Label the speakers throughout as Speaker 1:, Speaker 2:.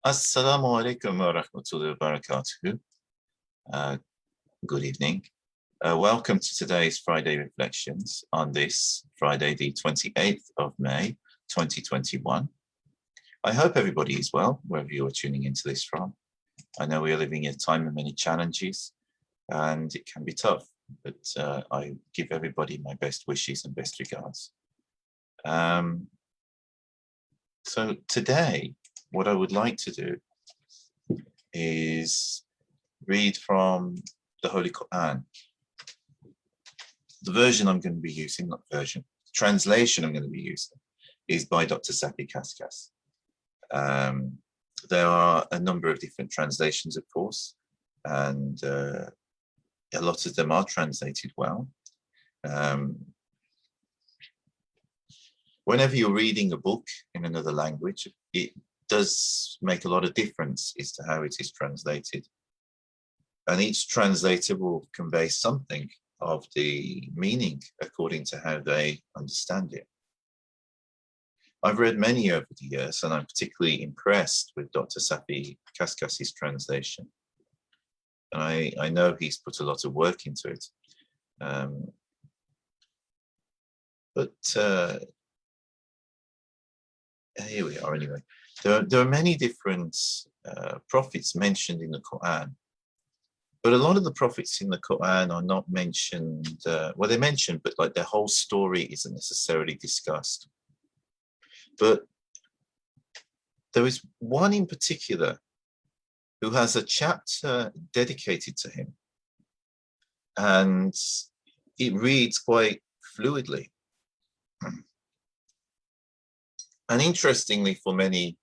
Speaker 1: Assalamu alaikum wa rahmatullahi wa barakatuh. Good evening. Welcome to today's Friday Reflections on this Friday, the 28th of May, 2021. I hope everybody is well, wherever you are tuning into this from. I know we are living in a time of many challenges and it can be tough, but I give everybody my best wishes and best regards. So today, what I would like to do is read from the Holy Quran. The version I'm going to be using, not version, translation I'm going to be using is by Dr. Safi Kaskas. There are a number of different translations, of course, and a lot of them are translated well. Whenever you're reading a book in another language, it does make a lot of difference as to how it is translated. And each translator will convey something of the meaning according to how they understand it. I've read many over the years, and I'm particularly impressed with Dr. Safi Kaskas' translation. And I know he's put a lot of work into it. Here we are anyway. There are many different prophets mentioned in the Quran, but a lot of the prophets in the Quran are not mentioned. Well, they're mentioned, but like their whole story isn't necessarily discussed. But there is one in particular who has a chapter dedicated to him, and it reads quite fluidly. And interestingly, for many,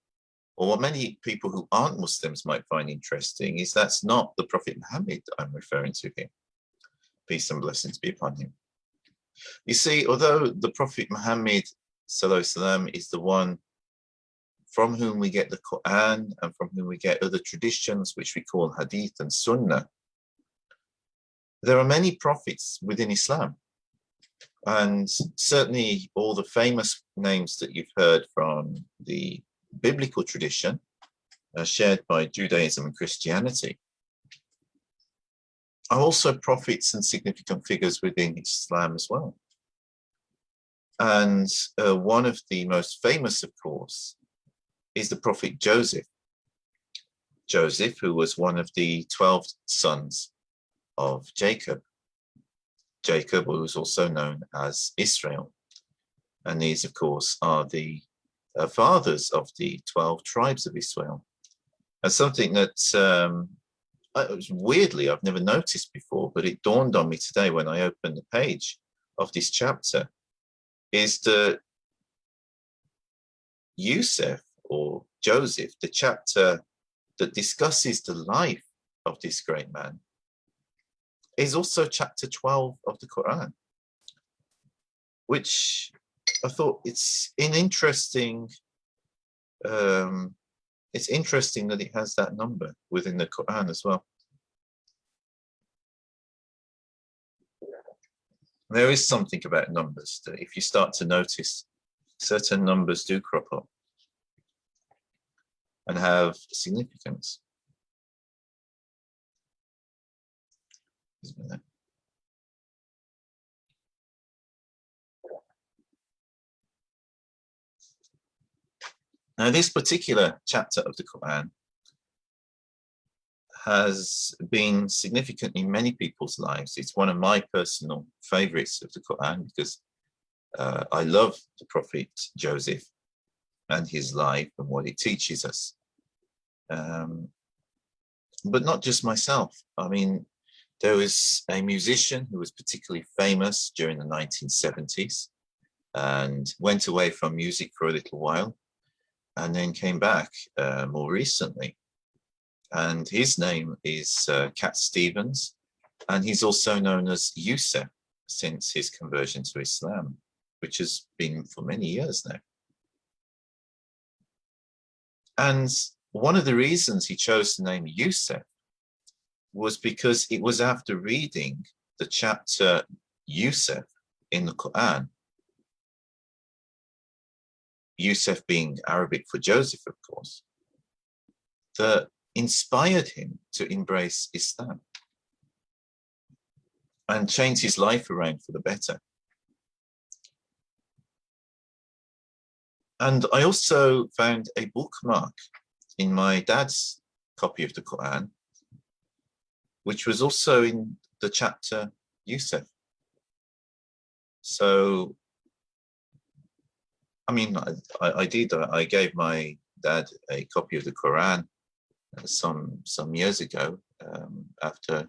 Speaker 1: or what many people who aren't Muslims might find interesting, is that's not the Prophet Muhammad I'm referring to here. Peace and blessings be upon him. You see, although the Prophet Muhammad Salam is the one from whom we get the Quran and from whom we get other traditions, which we call Hadith and Sunnah, there are many prophets within Islam. And certainly all the famous names that you've heard from the biblical tradition shared by Judaism and Christianity are also prophets and significant figures within Islam as well. And one of the most famous, of course, is the Prophet Joseph. Joseph, who was one of the 12 sons of Jacob. Jacob was also known as Israel. And these, of course, are the fathers of the 12 tribes of Israel. And something that weirdly I've never noticed before, but it dawned on me today when I opened the page of this chapter, is that Yusuf, or Joseph, the chapter that discusses the life of this great man, is also chapter 12 of the Quran, which I thought it's interesting that it has that number within the Quran as well. There is something about numbers that if you start to notice, certain numbers do crop up and have significance. Now, this particular chapter of the Quran has been significant in many people's lives. It's one of my personal favorites of the Quran because I love the Prophet Joseph and his life and what it teaches us. But not just myself. I mean, there was a musician who was particularly famous during the 1970s and went away from music for a little while and then came back more recently. And his name is Cat Stevens, and he's also known as Yusuf since his conversion to Islam, which has been for many years now. And one of the reasons he chose the name Yusuf was because it was after reading the chapter Yusuf in the Quran. Yusuf being Arabic for Joseph, of course. that inspired him to embrace Islam and change his life around for the better. And I also found a bookmark in my dad's copy of the Quran, which was also in the chapter Yusuf. So, I mean, I gave my dad a copy of the Quran some years ago, after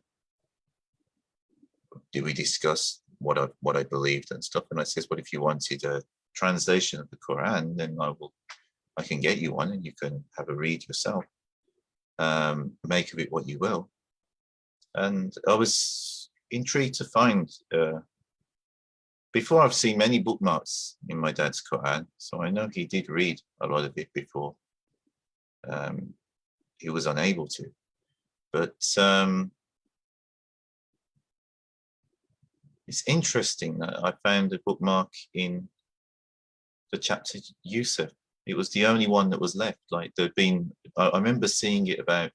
Speaker 1: we discussed what I believed and stuff. And I says, well, if you wanted a translation of the Quran, then I can get you one and you can have a read yourself. Make of it what you will. And I was intrigued to find, before I've seen many bookmarks in my dad's Quran, so I know he did read a lot of it before he was unable to. But it's interesting that I found a bookmark in the chapter Yusuf. It was the only one that was left. Like there'd been, I remember seeing it about,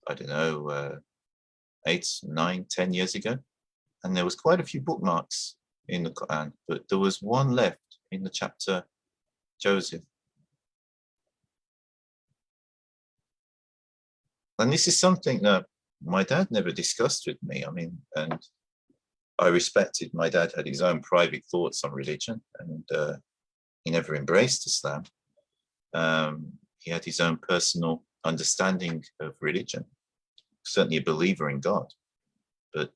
Speaker 1: I don't know, 8, 9, 10 years ago. And there was quite a few bookmarks in the Quran, but there was one left in the chapter Joseph. And this is something that my dad never discussed with me. I mean, and I respected my dad had his own private thoughts on religion, and he never embraced Islam. He had his own personal understanding of religion, certainly a believer in God. But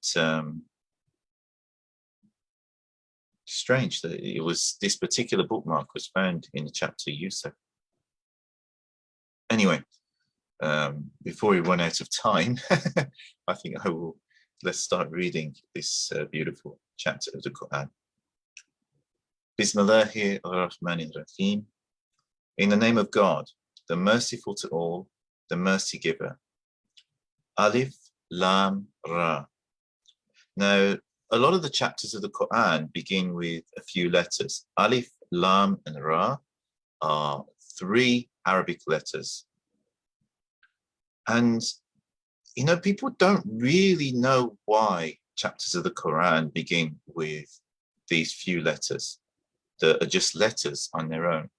Speaker 1: strange that it was this particular bookmark was found in the chapter Yusuf. Anyway, before we run out of time, I think let's start reading this beautiful chapter of the Quran. Bismillahir Rahmanir Rahim. In the name of God, the merciful to all, the mercy giver. Alif, Lam, Ra. Now, a lot of the chapters of the Quran begin with a few letters. Alif, Lam, and Ra are 3 Arabic letters. And, people don't really know why chapters of the Quran begin with these few letters that are just letters on their own.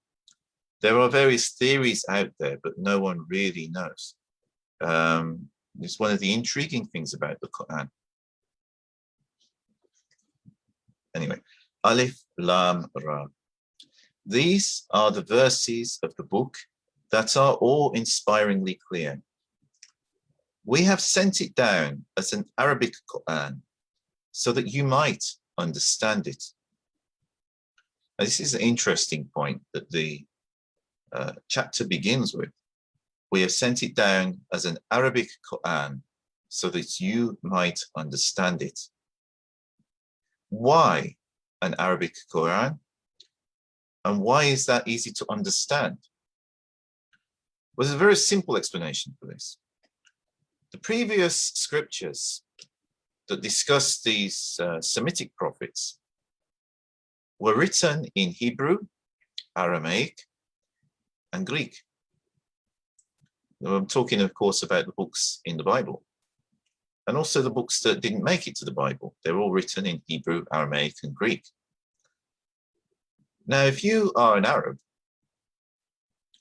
Speaker 1: There are various theories out there, but no one really knows. It's one of the intriguing things about the Quran. Anyway, Alif, Lam, Ra. These are the verses of the book that are all inspiringly clear. We have sent it down as an Arabic Quran so that you might understand it. Now, this is an interesting point that the chapter begins with. We have sent it down as an Arabic Quran so that you might understand it. Why an Arabic Quran? And why is that easy to understand? Well, there's a very simple explanation for this. The previous scriptures that discuss these Semitic prophets were written in Hebrew, Aramaic, and Greek. I'm talking, of course, about the books in the Bible, and also the books that didn't make it to the Bible. They're all written in Hebrew, Aramaic, and Greek. Now, if you are an Arab,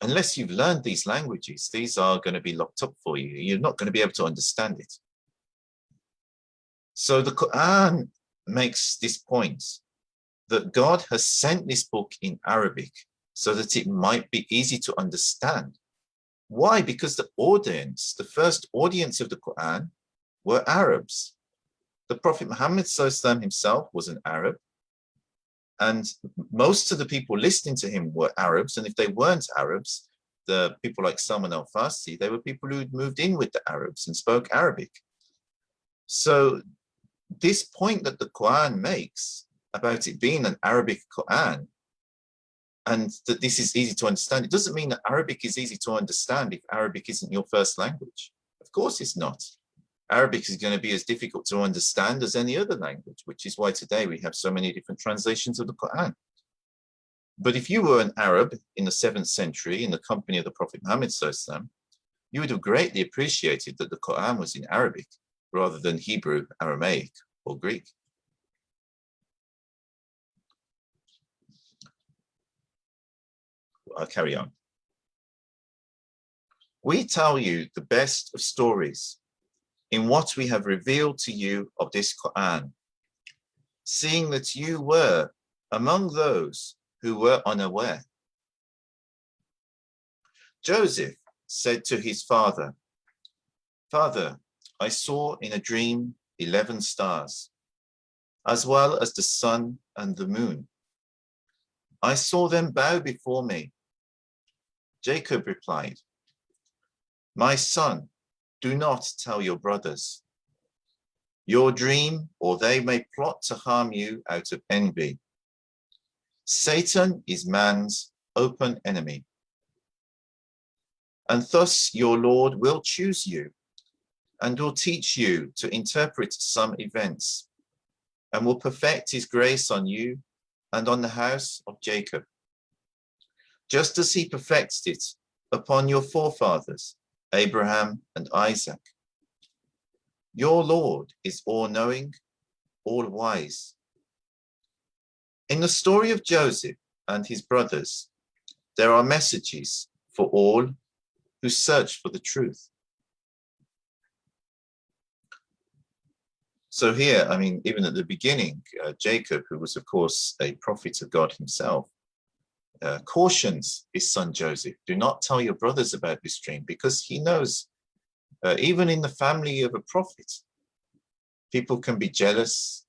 Speaker 1: unless you've learned these languages, these are going to be locked up for you. You're not going to be able to understand it. So the Quran makes this point that God has sent this book in Arabic so that it might be easy to understand. Why? Because the first audience of the Quran were Arabs. The Prophet Muhammad ﷺ himself was an Arab, and most of the people listening to him were Arabs. And if they weren't Arabs, the people like Salman al-Farsi, they were people who'd moved in with the Arabs and spoke Arabic. So this point that the Quran makes about it being an Arabic Quran, and that this is easy to understand, it doesn't mean that Arabic is easy to understand if Arabic isn't your first language. Of course it's not. Arabic is going to be as difficult to understand as any other language, which is why today we have so many different translations of the Quran. But if you were an Arab in the 7th century in the company of the Prophet Muhammad ﷺ, you would have greatly appreciated that the Quran was in Arabic rather than Hebrew, Aramaic, or Greek. I'll carry on. We tell you the best of stories in what we have revealed to you of this Quran, seeing that you were among those who were unaware. Joseph said to his father, "Father, I saw in a dream 11 stars, as well as the sun and the moon. I saw them bow before me." Jacob replied, "My son, do not tell your brothers your dream, or they may plot to harm you out of envy. Satan is man's open enemy, and thus your Lord will choose you and will teach you to interpret some events, and will perfect his grace on you and on the house of Jacob, just as he perfected it upon your forefathers, Abraham and Isaac. Your Lord is all-knowing, all-wise." In the story of Joseph and his brothers, there are messages for all who search for the truth. So here, I mean, even at the beginning, Jacob, who was, of course, a prophet of God himself, cautions his son Joseph, "Do not tell your brothers about this dream," because he knows, even in the family of a prophet, people can be jealous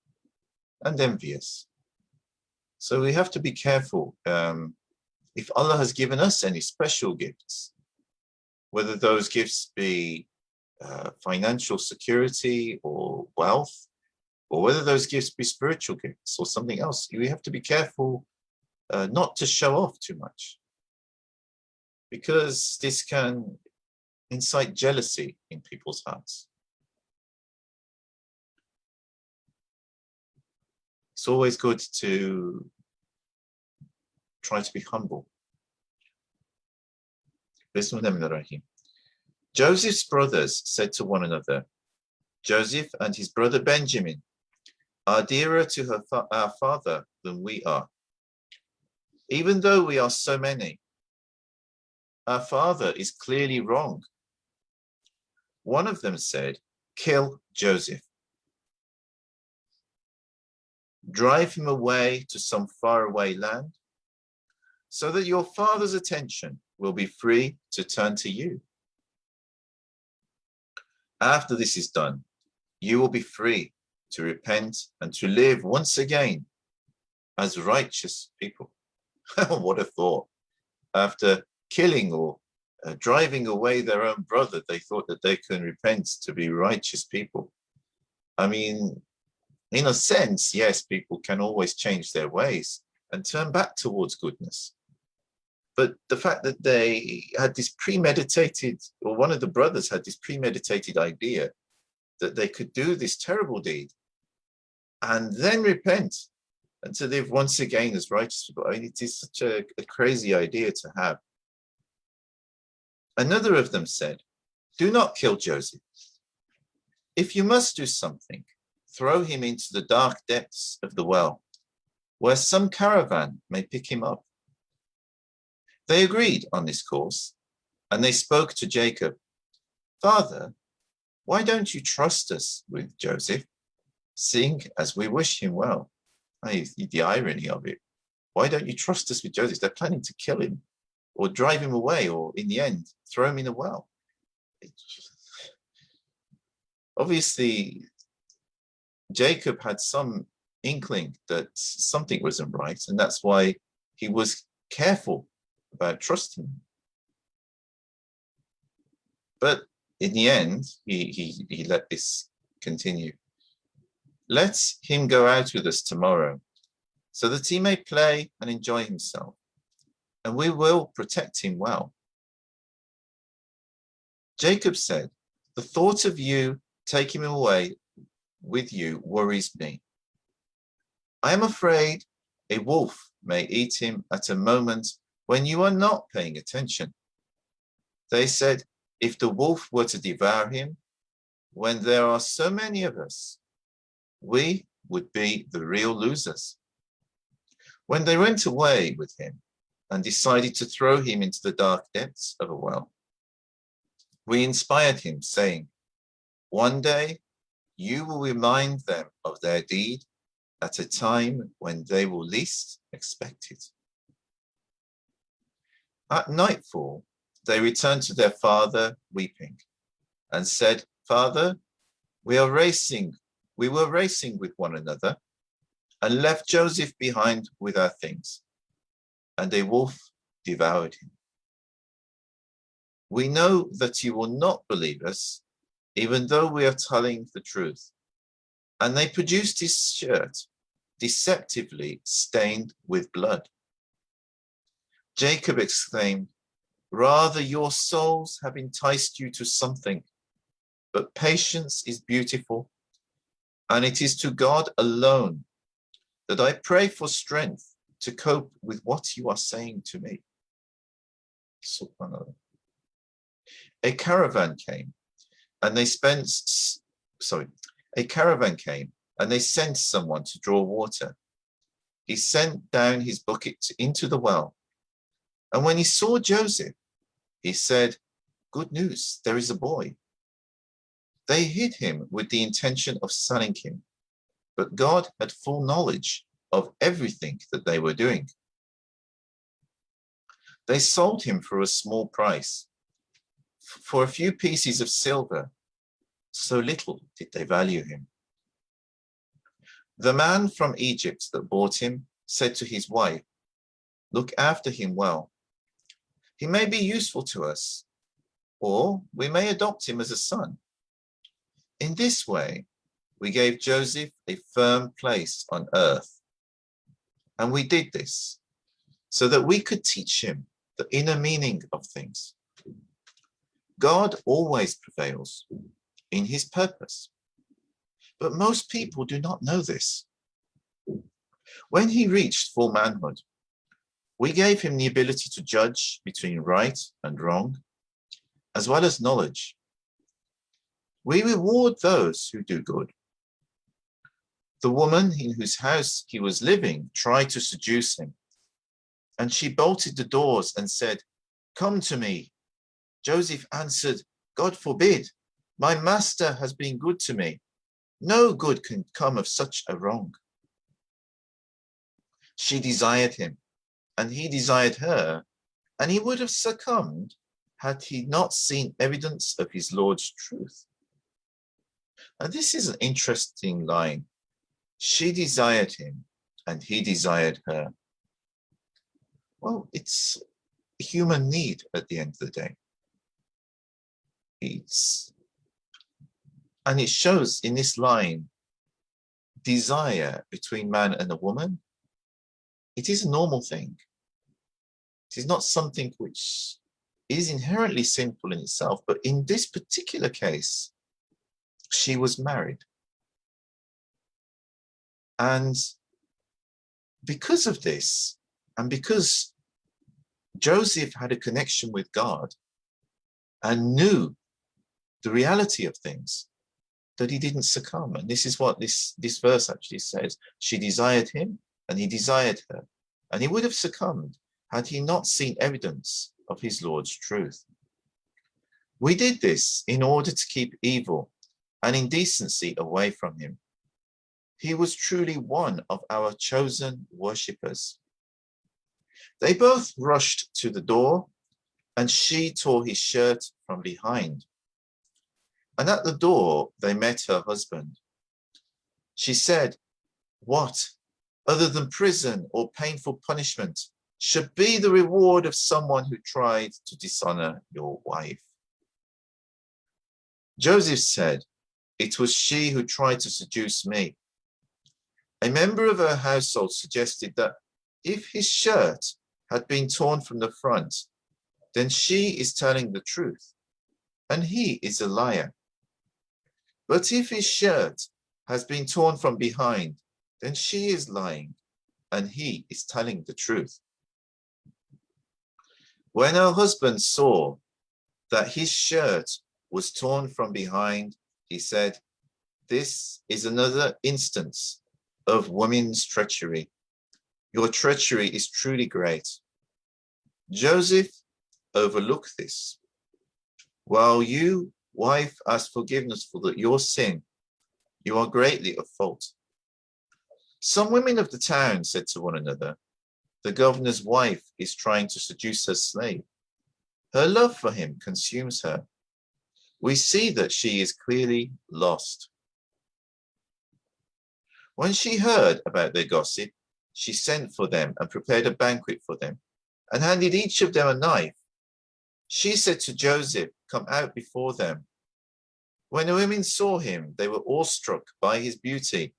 Speaker 1: and envious. So we have to be careful. If Allah has given us any special gifts, whether those gifts be financial security or wealth, or whether those gifts be spiritual gifts or something else, we have to be careful not to show off too much, because this can incite jealousy in people's hearts. It's always good to try to be humble. Joseph's brothers said to one another, "Joseph and his brother Benjamin are dearer to our father than we are. Even though we are so many, our father is clearly wrong." One of them said, "Kill Joseph. Drive him away to some faraway land, so that your father's attention will be free to turn to you. After this is done, you will be free to repent and to live once again as righteous people." What a thought. After killing or driving away their own brother, they thought that they can repent to be righteous people. I mean, in a sense, yes, people can always change their ways and turn back towards goodness. But the fact that they had this premeditated, or one of the brothers had this premeditated idea that they could do this terrible deed and then repent and to live once again as righteous people, I mean, it is such a crazy idea to have. Another of them said, "Do not kill Joseph. If you must do something, throw him into the dark depths of the well, where some caravan may pick him up." They agreed on this course, and they spoke to Jacob, "Father, why don't you trust us with Joseph, seeing as we wish him well?" The irony of it. Why don't you trust us with Joseph? They're planning to kill him or drive him away, or in the end, throw him in a well. Obviously, Jacob had some inkling that something wasn't right, and that's why he was careful about trusting him. But in the end, he let this continue. "Let him go out with us tomorrow, so that he may play and enjoy himself, and we will protect him well." Jacob said, "The thought of you taking him away with you worries me. I am afraid a wolf may eat him at a moment when you are not paying attention." They said, if the wolf were to devour him, when there are so many of us, we would be the real losers. When they went away with him and decided to throw him into the dark depths of a well, we inspired him, saying, one day you will remind them of their deed at a time when they will least expect it. At nightfall, they returned to their father weeping and said, Father, we were racing with one another and left Joseph behind with our things, and a wolf devoured him. We know that you will not believe us, even though we are telling the truth. And they produced his shirt, deceptively stained with blood. Jacob exclaimed, rather your souls have enticed you to something, but patience is beautiful, and it is to God alone that I pray for strength to cope with what you are saying to me. SubhanAllah. A caravan came and they sent someone to draw water. He sent down his bucket into the well. And when he saw Joseph, he said, good news, there is a boy. They hid him with the intention of selling him, but God had full knowledge of everything that they were doing. They sold him for a small price, for a few pieces of silver. So little did they value him. The man from Egypt that bought him said to his wife, look after him well. He may be useful to us, or we may adopt him as a son. In this way, we gave Joseph a firm place on earth. And we did this so that we could teach him the inner meaning of things. God always prevails in his purpose, but most people do not know this. When he reached full manhood, we gave him the ability to judge between right and wrong, as well as knowledge. We reward those who do good. The woman in whose house he was living tried to seduce him, and she bolted the doors and said, come to me. Joseph answered, God forbid, my master has been good to me. No good can come of such a wrong. She desired him, and he desired her, and he would have succumbed had he not seen evidence of his Lord's truth. And this is an interesting line. She desired him, and he desired her. Well, it's a human need at the end of the day. And it shows in this line, desire between man and a woman. It is a normal thing. It is not something which is inherently sinful in itself, but in this particular case, she was married. And because of this, and because Joseph had a connection with God and knew the reality of things, that he didn't succumb. And this is what this verse actually says. She desired him, and he desired her. And he would have succumbed had he not seen evidence of his Lord's truth. We did this in order to keep evil and indecency away from him. He was truly one of our chosen worshippers. They both rushed to the door, and she tore his shirt from behind. And at the door, they met her husband. She said, what, other than prison or painful punishment, should be the reward of someone who tried to dishonor your wife? Joseph said, it was she who tried to seduce me. A member of her household suggested that if his shirt had been torn from the front, then she is telling the truth, and he is a liar. But if his shirt has been torn from behind, then she is lying, and he is telling the truth. When her husband saw that his shirt was torn from behind, he said, "This is another instance of women's treachery. Your treachery is truly great." Joseph overlooked this. While you, wife, ask forgiveness for your sin, you are greatly at fault. Some women of the town said to one another, "The governor's wife is trying to seduce her slave. Her love for him consumes her. We see that she is clearly lost." When she heard about their gossip, she sent for them and prepared a banquet for them and handed each of them a knife. She said to Joseph, "Come out before them." When the women saw him, they were awestruck by his beauty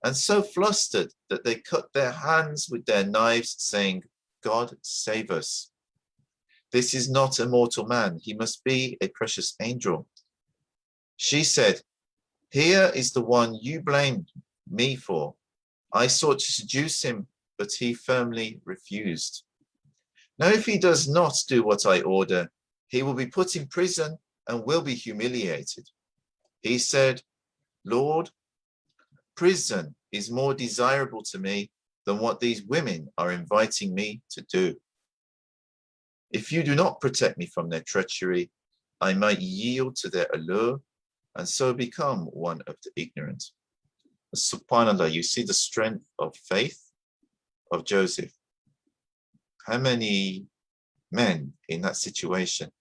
Speaker 1: and so flustered that they cut their hands with their knives, saying, "God save us. This is not a mortal man. He must be a precious angel." She said, "Here is the one you blamed me for. I sought to seduce him, but he firmly refused. Now, if he does not do what I order, he will be put in prison and will be humiliated." He said, "Lord, prison is more desirable to me than what these women are inviting me to do. If you do not protect me from their treachery, I might yield to their allure and so become one of the ignorant." SubhanAllah, you see the strength of faith of Joseph. How many men in that situation,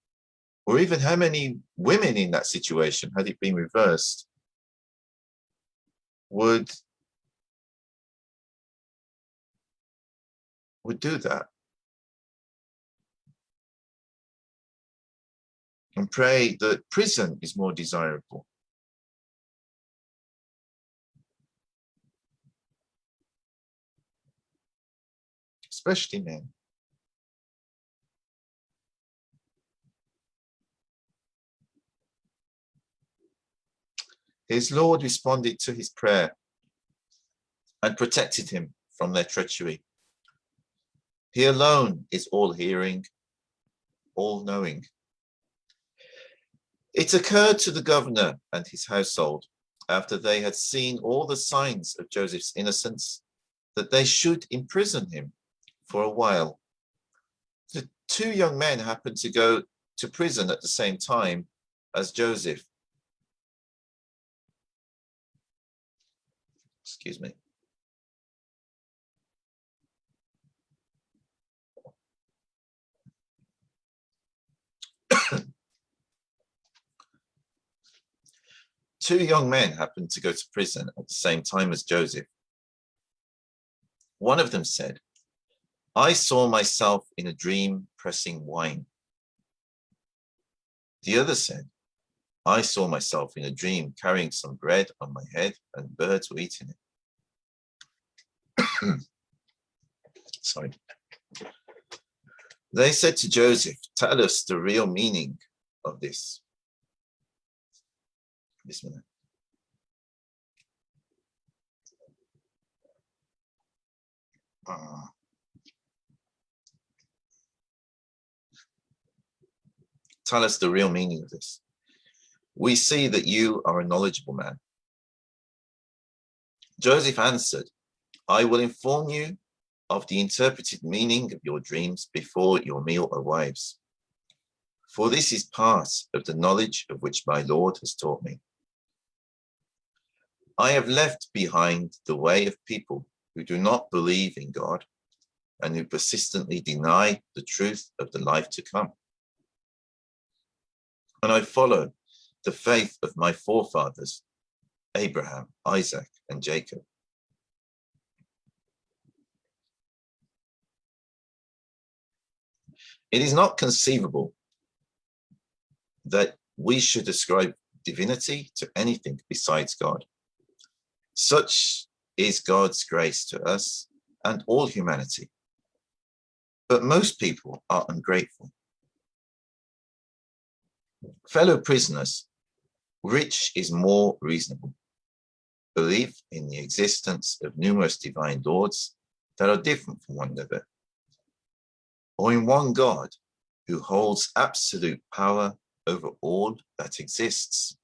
Speaker 1: or even how many women in that situation, had it been reversed, would do that and pray that prison is more desirable? Especially men. His Lord responded to his prayer and protected him from their treachery. He alone is all-hearing, all-knowing. It occurred to the governor and his household, after they had seen all the signs of Joseph's innocence, that they should imprison him for a while. The two young men happened to go to prison at the same time as Joseph. Excuse me. Two young men happened to go to prison at the same time as Joseph. One of them said, "I saw myself in a dream pressing wine." The other said, "I saw myself in a dream carrying some bread on my head and birds were eating it." Sorry. They said to Joseph, "Tell us the real meaning of this." Bismillah. Tell us the real meaning of this. We see that you are a knowledgeable man. Joseph answered, "I will inform you of the interpreted meaning of your dreams before your meal arrives. For this is part of the knowledge of which my Lord has taught me. I have left behind the way of people who do not believe in God and who persistently deny the truth of the life to come. And I follow the faith of my forefathers, Abraham, Isaac, and Jacob." It is not conceivable that we should ascribe divinity to anything besides God. Such is God's grace to us and all humanity. But most people are ungrateful. Fellow prisoners, which is more reasonable? Belief in the existence of numerous divine lords that are different from one another, or in one God who holds absolute power over all that exists.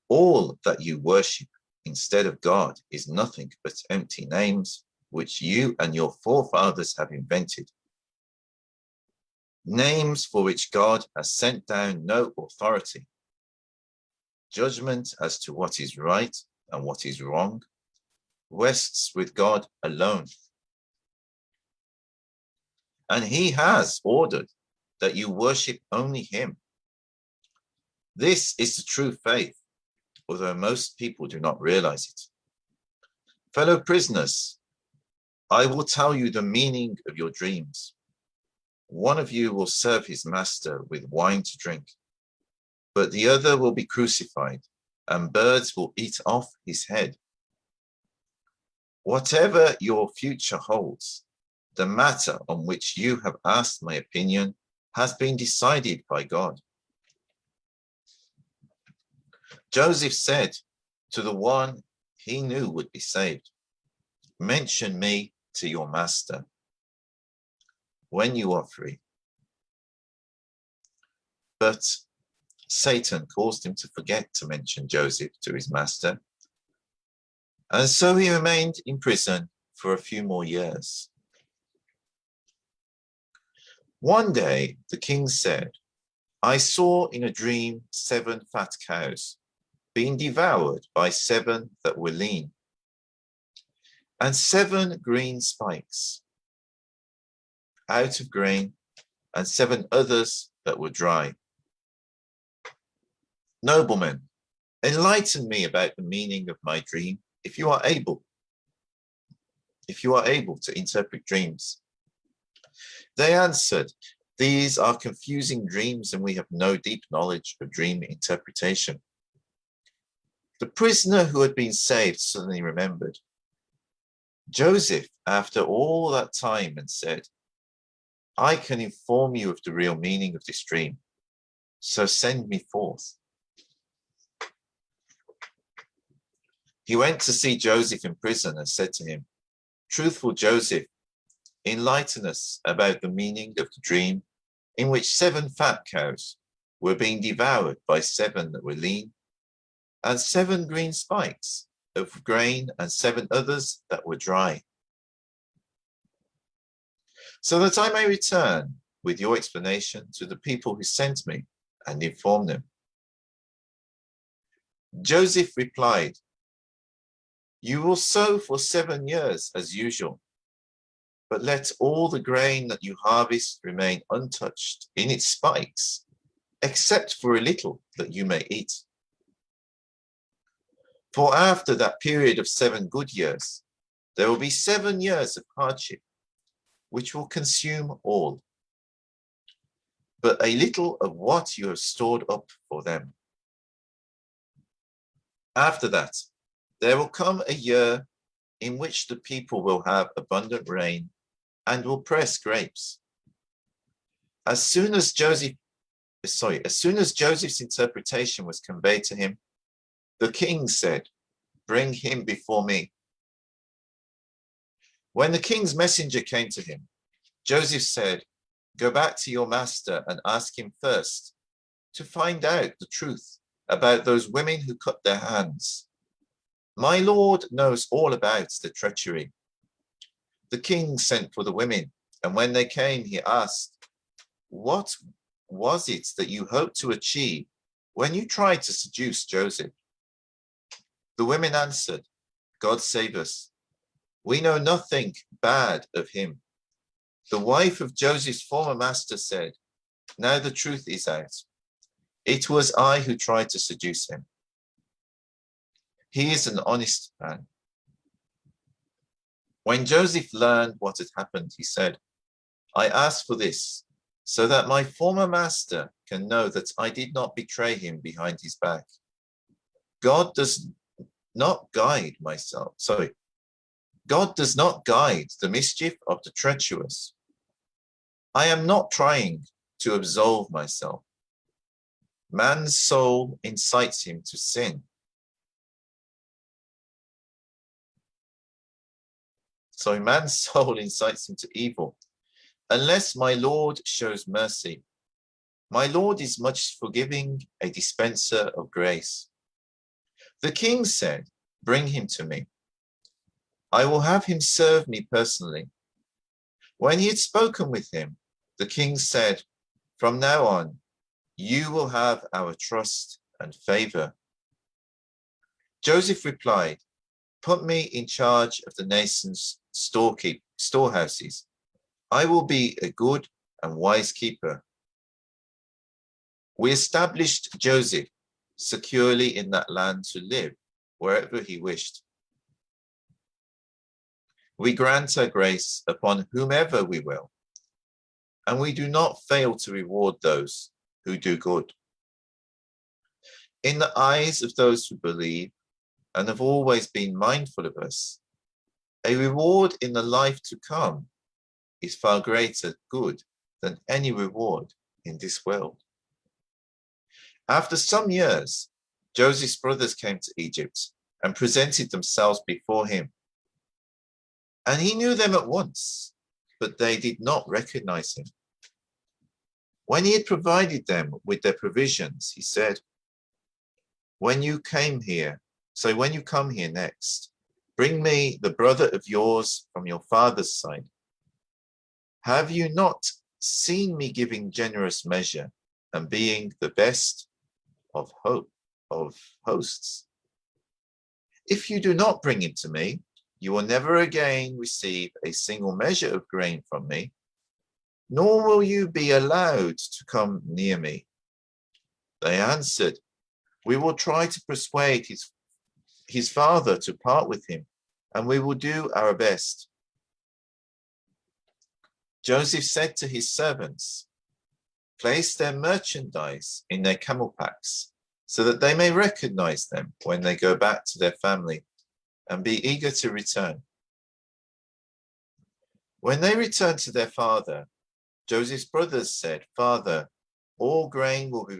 Speaker 1: All that you worship instead of God is nothing but empty names which you and your forefathers have invented. Names for which God has sent down no authority. Judgment as to what is right and what is wrong rests with God alone. And he has ordered that you worship only him. This is the true faith, although most people do not realize it. Fellow prisoners, I will tell you the meaning of your dreams. One of you will serve his master with wine to drink, but the other will be crucified, and birds will eat off his head. Whatever your future holds, the matter on which you have asked my opinion has been decided by God. Joseph said to the one he knew would be saved, mention me to your master when you are free. But Satan caused him to forget to mention Joseph to his master, and so he remained in prison for a few more years. One day the king said, I saw in a dream 7 fat cows being devoured by 7 that were lean, and 7 green spikes out of grain, and 7 others that were dry. Noblemen, enlighten me about the meaning of my dream, if you are able to interpret dreams. They answered, these are confusing dreams, and we have no deep knowledge of dream interpretation. The prisoner who had been saved suddenly remembered Joseph after all that time and said, I can inform you of the real meaning of this dream, so send me forth. He went to see Joseph in prison and said to him, truthful Joseph, enlighten us about the meaning of the dream in which 7 fat cows were being devoured by 7 that were lean, and 7 green spikes of grain, and 7 others that were dry, so that I may return with your explanation to the people who sent me and inform them. Joseph replied, you will sow for 7 years as usual, but let all the grain that you harvest remain untouched in its spikes, except for a little that you may eat. For after that period of 7 good years, there will be 7 years of hardship, which will consume all. But a little of what you have stored up for them. After that, there will come a year in which the people will have abundant rain and will press grapes. As soon as Joseph's interpretation was conveyed to him, the king said, bring him before me. When the king's messenger came to him, Joseph said, go back to your master and ask him first to find out the truth about those women who cut their hands. My lord knows all about the treachery. The king sent for the women, and when they came, he asked, what was it that you hoped to achieve when you tried to seduce Joseph? The women answered, God save us. We know nothing bad of him. The wife of Joseph's former master said, now the truth is out. It was I who tried to seduce him. He is an honest man. When Joseph learned what had happened, he said, I asked for this so that my former master can know that I did not betray him behind his back. God does not guide God does not guide the mischief of the treacherous. I am not trying to absolve myself. Man's soul incites him to sin. Man's soul incites him to evil, unless my Lord shows mercy. My Lord is much forgiving, a dispenser of grace. The king said, bring him to me. I will have him serve me personally. When he had spoken with him, the king said, from now on, you will have our trust and favor. Joseph replied, put me in charge of the nation's storehouses. I will be a good and wise keeper. We established Joseph securely in that land to live wherever he wished. We grant our grace upon whomever we will, and we do not fail to reward those who do good. In the eyes of those who believe and have always been mindful of us, a reward in the life to come is far greater good than any reward in this world. After some years, Joseph's brothers came to Egypt and presented themselves before him. And he knew them at once, but they did not recognize him. When he had provided them with their provisions, he said, when you come here next, bring me the brother of yours from your father's side. Have you not seen me giving generous measure and being the best of hosts? If you do not bring him to me, you will never again receive a single measure of grain from me, nor will you be allowed to come near me. They answered, we will try to persuade his father to part with him, and we will do our best. Joseph said to his servants, place their merchandise in their camel packs, so that they may recognize them when they go back to their family and be eager to return. When they returned to their father, Joseph's brothers said, Father, all grain will be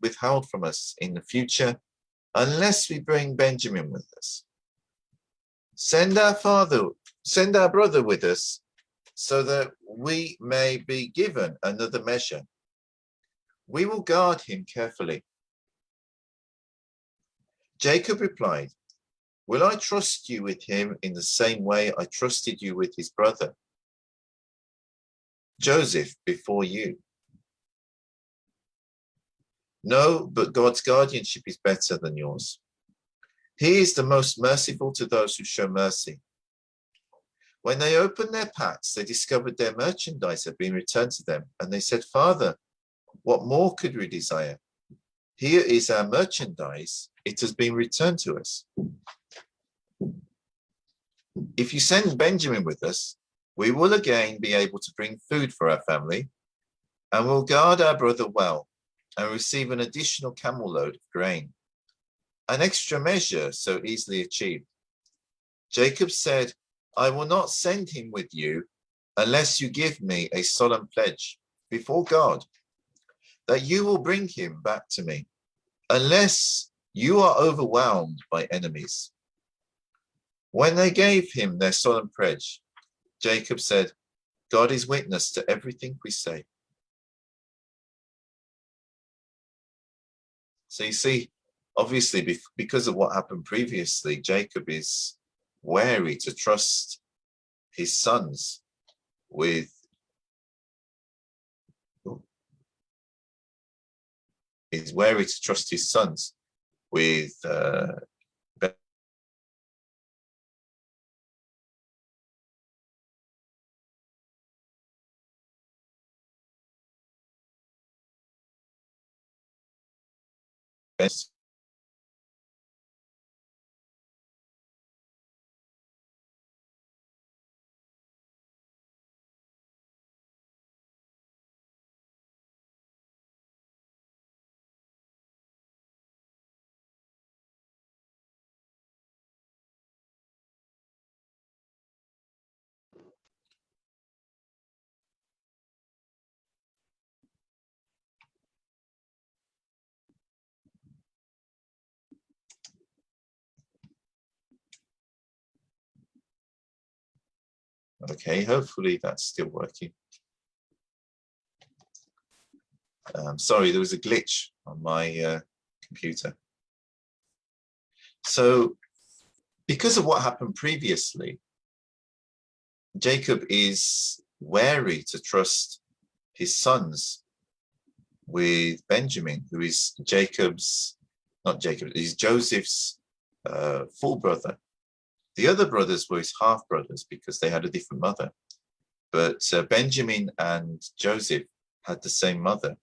Speaker 1: withheld from us in the future unless we bring Benjamin with us. Send our brother with us so that we may be given another measure. We will guard him carefully. Jacob replied, will I trust you with him in the same way I trusted you with his brother, Joseph, before you? No, but God's guardianship is better than yours. He is the most merciful to those who show mercy. When they opened their packs, they discovered their merchandise had been returned to them, and they said, Father, what more could we desire? Here is our merchandise. It has been returned to us. If you send Benjamin with us, we will again be able to bring food for our family, and will guard our brother well and receive an additional camel load of grain, an extra measure so easily achieved. Jacob said, I will not send him with you unless you give me a solemn pledge before God that you will bring him back to me, unless you are overwhelmed by enemies. When they gave him their solemn pledge, Jacob said, God is witness to everything we say. So you see, obviously, because of what happened previously, Jacob is wary to trust his sons with best. Okay, hopefully that's still working. Sorry, there was a glitch on my computer. So because of what happened previously, Jacob is wary to trust his sons with Benjamin, who is he's Joseph's full brother. The other brothers were his half brothers because they had a different mother. But Benjamin and Joseph had the same mother.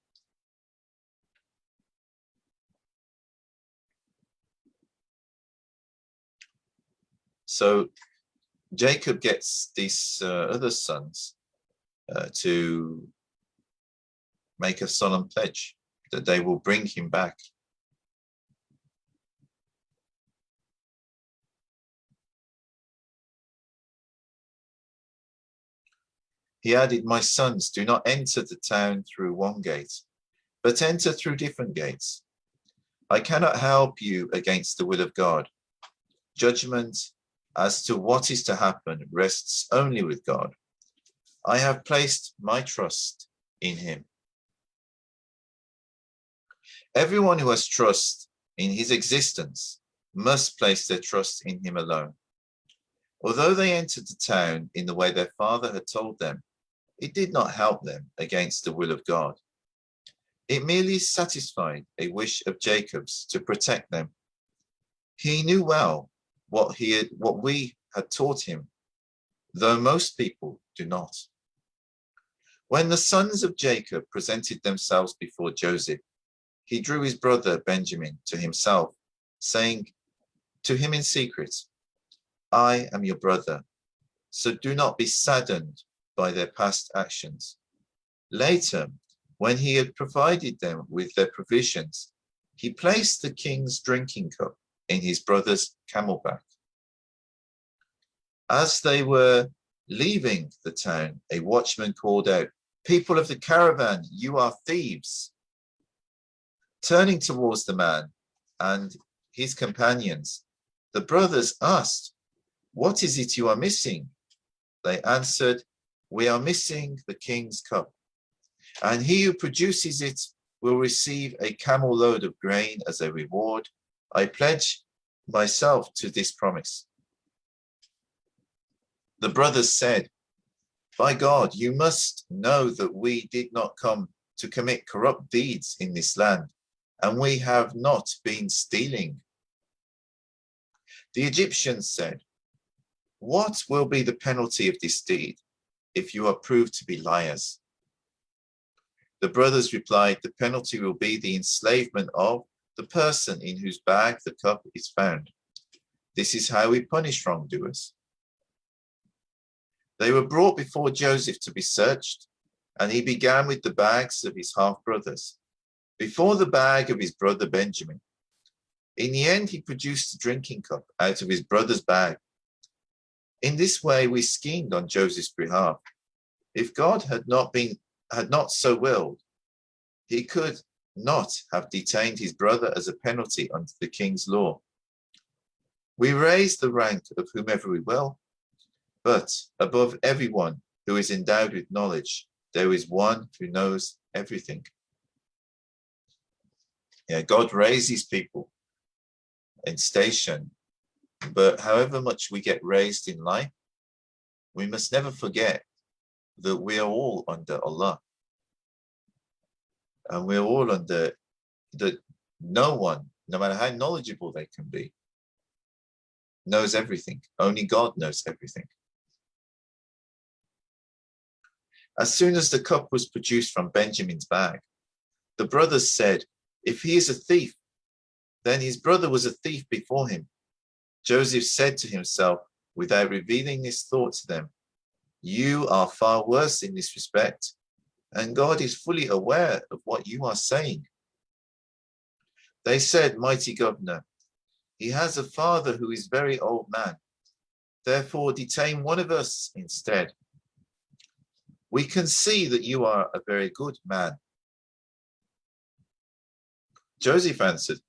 Speaker 1: So Jacob gets these other sons to make a solemn pledge that they will bring him back. He added, "My sons, do not enter the town through one gate, but enter through different gates. I cannot help you against the will of God. Judgment as to what is to happen rests only with God. I have placed my trust in him." Everyone who has trust in his existence must place their trust in him alone. Although they entered the town in the way their father had told them, it did not help them against the will of God. It merely satisfied a wish of Jacob's to protect them. He knew well what we had taught him, though most people do not. When the sons of Jacob presented themselves before Joseph, he drew his brother Benjamin to himself, saying to him in secret, "I am your brother, so do not be saddened by their past actions." Later, when he had provided them with their provisions, he placed the king's drinking cup in his brother's camelback. As they were leaving the town, a watchman called out, "People of the caravan, you are thieves." Turning towards the man and his companions, the brothers asked, "What is it you are missing?" They answered, "We are missing the king's cup, and he who produces it will receive a camel load of grain as a reward. I pledge myself to this promise." The brothers said, "By God, you must know that we did not come to commit corrupt deeds in this land, and we have not been stealing." The Egyptians said, "What will be the penalty of this deed if you are proved to be liars?" The brothers replied, "The penalty will be the enslavement of the person in whose bag the cup is found. This is how we punish wrongdoers." They were brought before Joseph to be searched, and he began with the bags of his half-brothers, before the bag of his brother Benjamin. In the end, he produced the drinking cup out of his brother's bag. In this way, we schemed on Joseph's behalf. If God had not so willed, he could not have detained his brother as a penalty under the king's law. We raise the rank of whomever we will, but above everyone who is endowed with knowledge, there is one who knows everything. Yeah, God raises people in station, but however much we get raised in life, we must never forget that we are all under Allah. And we're all under that no one, no matter how knowledgeable they can be, knows everything. Only God knows everything. As soon as the cup was produced from Benjamin's bag, the brothers said, "If he is a thief, then his brother was a thief before him." Joseph said to himself, without revealing this thought to them, "You are far worse in this respect, and God is fully aware of what you are saying." They said, "Mighty governor, he has a father who is very old man. Therefore, detain one of us instead. We can see that you are a very good man." Joseph answered,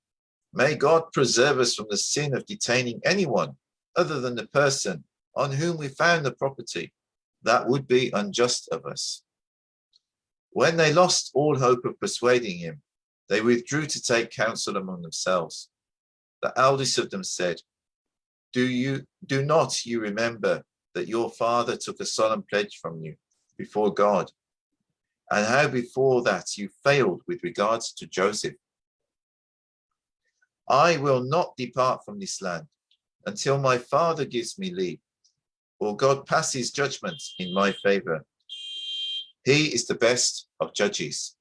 Speaker 1: "May God preserve us from the sin of detaining anyone other than the person on whom we found the property. That would be unjust of us." When they lost all hope of persuading him, they withdrew to take counsel among themselves. The eldest of them said, Do not you remember that your father took a solemn pledge from you before God, and how before that you failed with regards to Joseph? I will not depart from this land until my father gives me leave, or God passes judgment in my favor. He is the best of judges.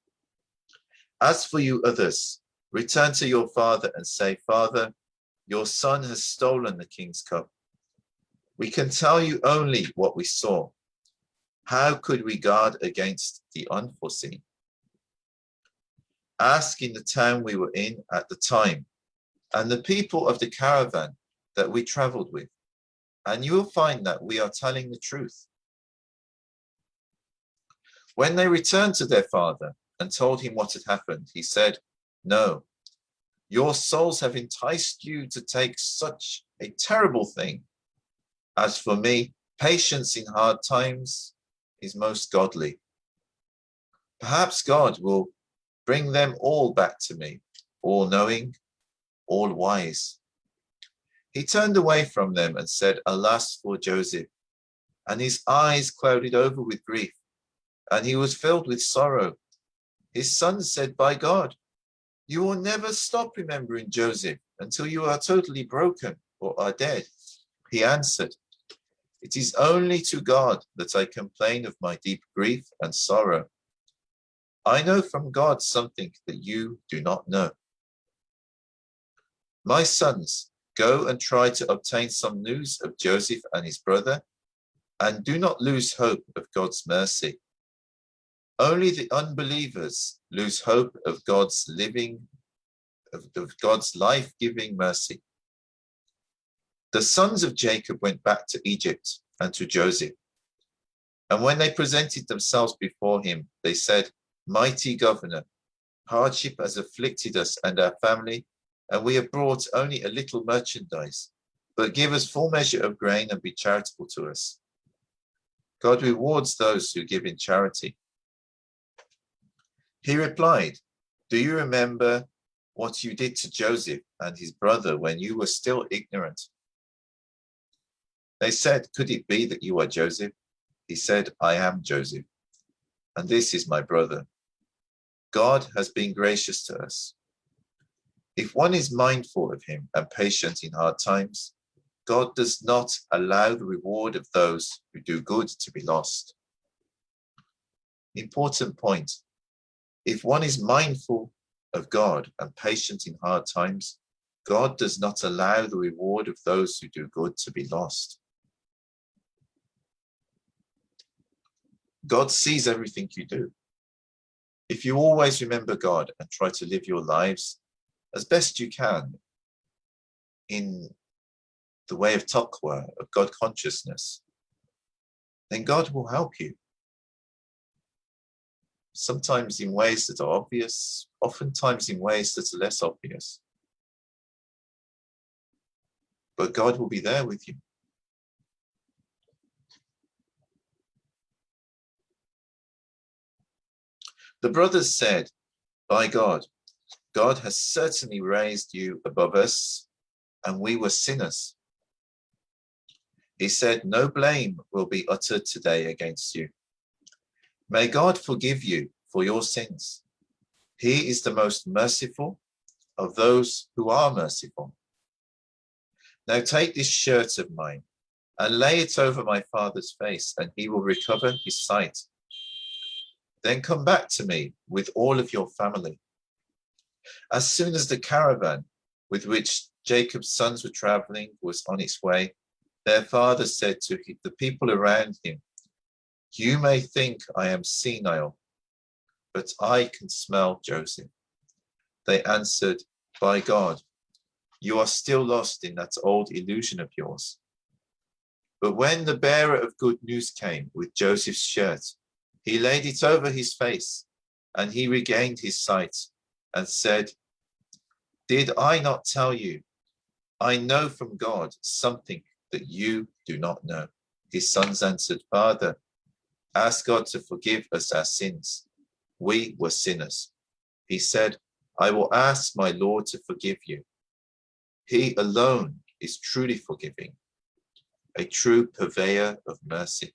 Speaker 1: As for you others, return to your father and say, Father, your son has stolen the king's cup. We can tell you only what we saw. How could we guard against the unforeseen? Ask in the town we were in at the time, and the people of the caravan that we traveled with, and you will find that we are telling the truth. When they returned to their father and told him what had happened, he said, No, your souls have enticed you to take such a terrible thing. As for me, patience in hard times is most godly. Perhaps God will bring them all back to me, all knowing, all wise. He turned away from them and said, Alas for Joseph. And his eyes clouded over with grief, and he was filled with sorrow. His sons said, By God, you will never stop remembering Joseph until you are totally broken or are dead. He answered, It is only to God that I complain of my deep grief and sorrow. I know from God something that you do not know. My sons, go and try to obtain some news of Joseph and his brother, and do not lose hope of God's mercy. Only the unbelievers lose hope of God's life-giving mercy. The sons of Jacob went back to Egypt and to Joseph. And when they presented themselves before him, they said, Mighty governor, hardship has afflicted us and our family, and we have brought only a little merchandise. But give us full measure of grain and be charitable to us. God rewards those who give in charity. He replied, Do you remember what you did to Joseph and his brother when you were still ignorant? They said, Could it be that you are Joseph? He said, I am Joseph, and this is my brother. God has been gracious to us. If one is mindful of him and patient in hard times, God does not allow the reward of those who do good to be lost. Important point. If one is mindful of God and patient in hard times, God does not allow the reward of those who do good to be lost. God sees everything you do. If you always remember God and try to live your lives as best you can in the way of taqwa, of God consciousness, then God will help you. Sometimes in ways that are obvious, oftentimes in ways that are less obvious. But God will be there with you. The brothers said, By God, God has certainly raised you above us, and we were sinners. He said, No blame will be uttered today against you. May God forgive you for your sins. He is the most merciful of those who are merciful. Now take this shirt of mine and lay it over my father's face, and he will recover his sight. Then come back to me with all of your family. As soon as the caravan with which Jacob's sons were traveling was on its way, their father said to the people around him, You may think I am senile, but I can smell Joseph. They answered, By God, you are still lost in that old illusion of yours. But when the bearer of good news came with Joseph's shirt, he laid it over his face, and he regained his sight and said, Did I not tell you? I know from God something that you do not know. His sons answered, Father, ask God to forgive us our sins, we were sinners. He said, I will ask my Lord to forgive you. He alone is truly forgiving, a true purveyor of mercy.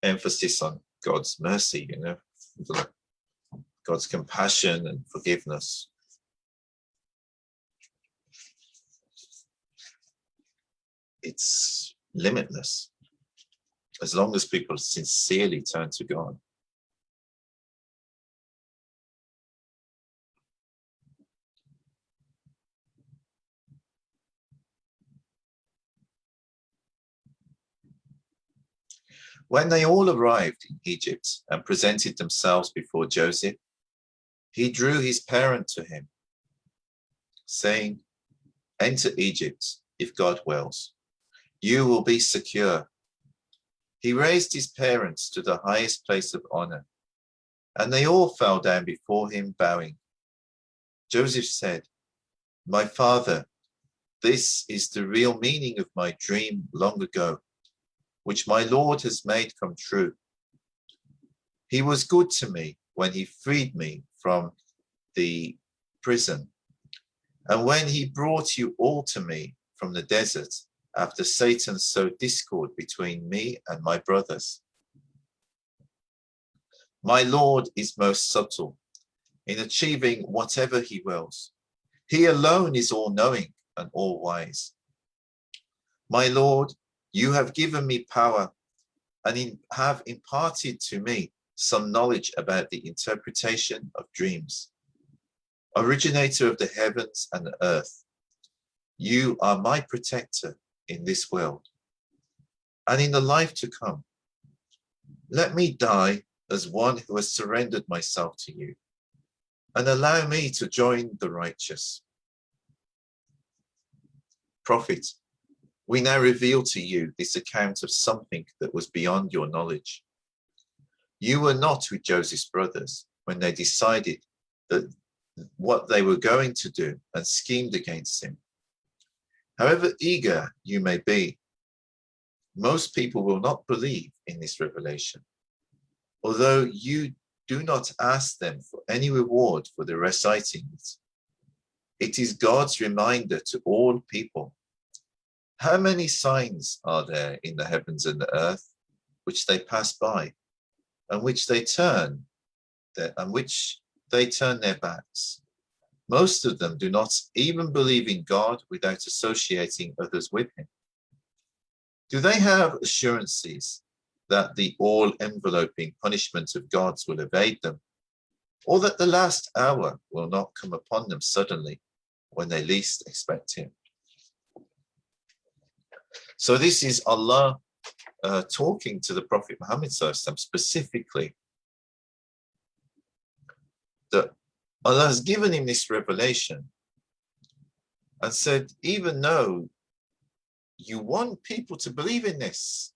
Speaker 1: Emphasis on God's mercy, God's compassion and forgiveness. It's limitless as long as people sincerely turn to God. When they all arrived in Egypt and presented themselves before Joseph, he drew his parent to him, saying, enter Egypt if God wills. You will be secure. He raised his parents to the highest place of honor, and they all fell down before him, bowing. Joseph said, my father, this is the real meaning of my dream long ago, which my Lord has made come true. He was good to me when he freed me from the prison, and when he brought you all to me from the desert, after Satan sowed discord between me and my brothers. My Lord is most subtle in achieving whatever he wills. He alone is all-knowing and all-wise. My Lord, you have given me power and have imparted to me some knowledge about the interpretation of dreams. Originator of the heavens and the earth, you are my protector in this world and in the life to come. Let me die as one who has surrendered myself to you, and allow me to join the righteous. Prophet, we now reveal to you this account of something that was beyond your knowledge. You were not with Joseph's brothers when they decided that what they were going to do and schemed against him. However eager you may be, most people will not believe in this revelation, although you do not ask them for any reward for the reciting it. It is God's reminder to all people. How many signs are there in the heavens and the earth which they pass by, and which they turn their backs? Most of them do not even believe in God without associating others with him. Do they have assurances that the all-enveloping punishment of God's will evade them, or that the last hour will not come upon them suddenly when they least expect him? So this is Allah talking to the Prophet Muhammad specifically, that Allah has given him this revelation and said, even though you want people to believe in this,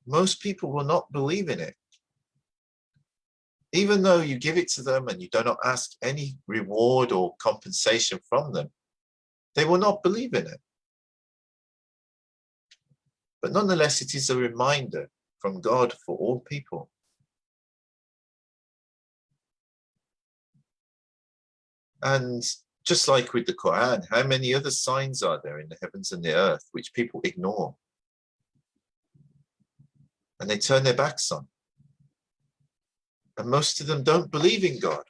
Speaker 1: most people will not believe in it. Even though you give it to them and you do not ask any reward or compensation from them, they will not believe in it. But nonetheless, it is a reminder from God for all people. And just like with the Quran, how many other signs are there in the heavens and the earth which people ignore? And they turn their backs on. And most of them don't believe in God,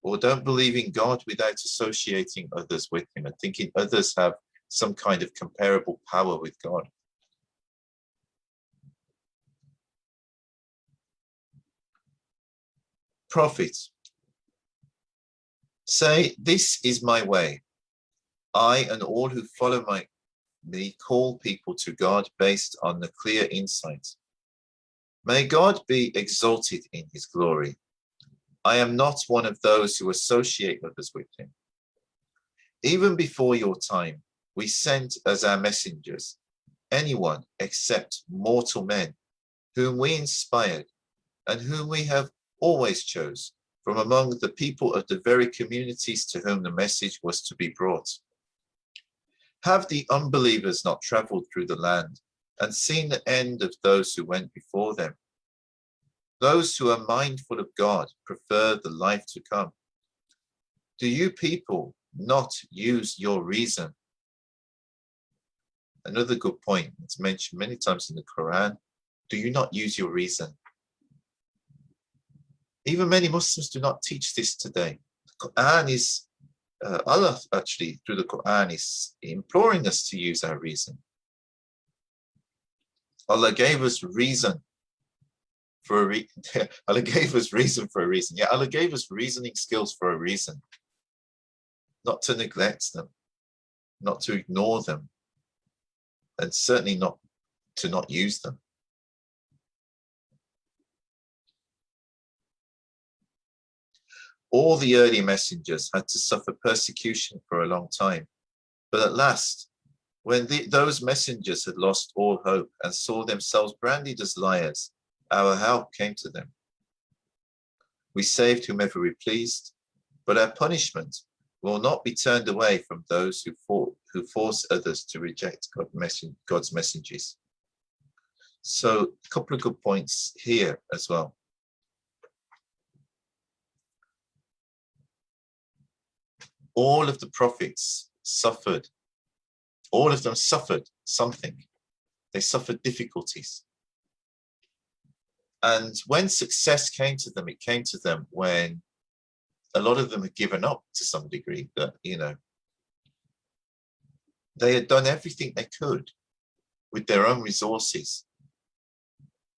Speaker 1: or don't believe in God without associating others with him and thinking others have some kind of comparable power with God. Prophet, say, this is my way. I and all who follow me call people to God based on the clear insight. May God be exalted in his glory. I am not one of those who associate others with him. Even before your time, we sent as our messengers anyone except mortal men, whom we inspired and whom we have always chose from among the people of the very communities to whom the message was to be brought. Have the unbelievers not traveled through the land and seen the end of those who went before them? Those who are mindful of God prefer the life to come. Do you people not use your reason? Another good point, it's mentioned many times in the Quran. Do you not use your reason? Even many Muslims do not teach this today. The Quran is, Allah actually through the Quran is imploring us to use our reason. Allah gave us reason for a reason. Allah gave us reason for a reason. Yeah, Allah gave us reasoning skills for a reason. Not to neglect them, not to ignore them, and certainly not to not use them. All the early messengers had to suffer persecution for a long time, but at last, when those messengers had lost all hope and saw themselves branded as liars, our help came to them. We saved whomever we pleased, but our punishment will not be turned away from those who force others to reject God's messages. So a couple of good points here as well. All of the prophets suffered. All of them suffered something. They suffered difficulties. And when success came to them, it came to them when a lot of them had given up to some degree, that, they had done everything they could with their own resources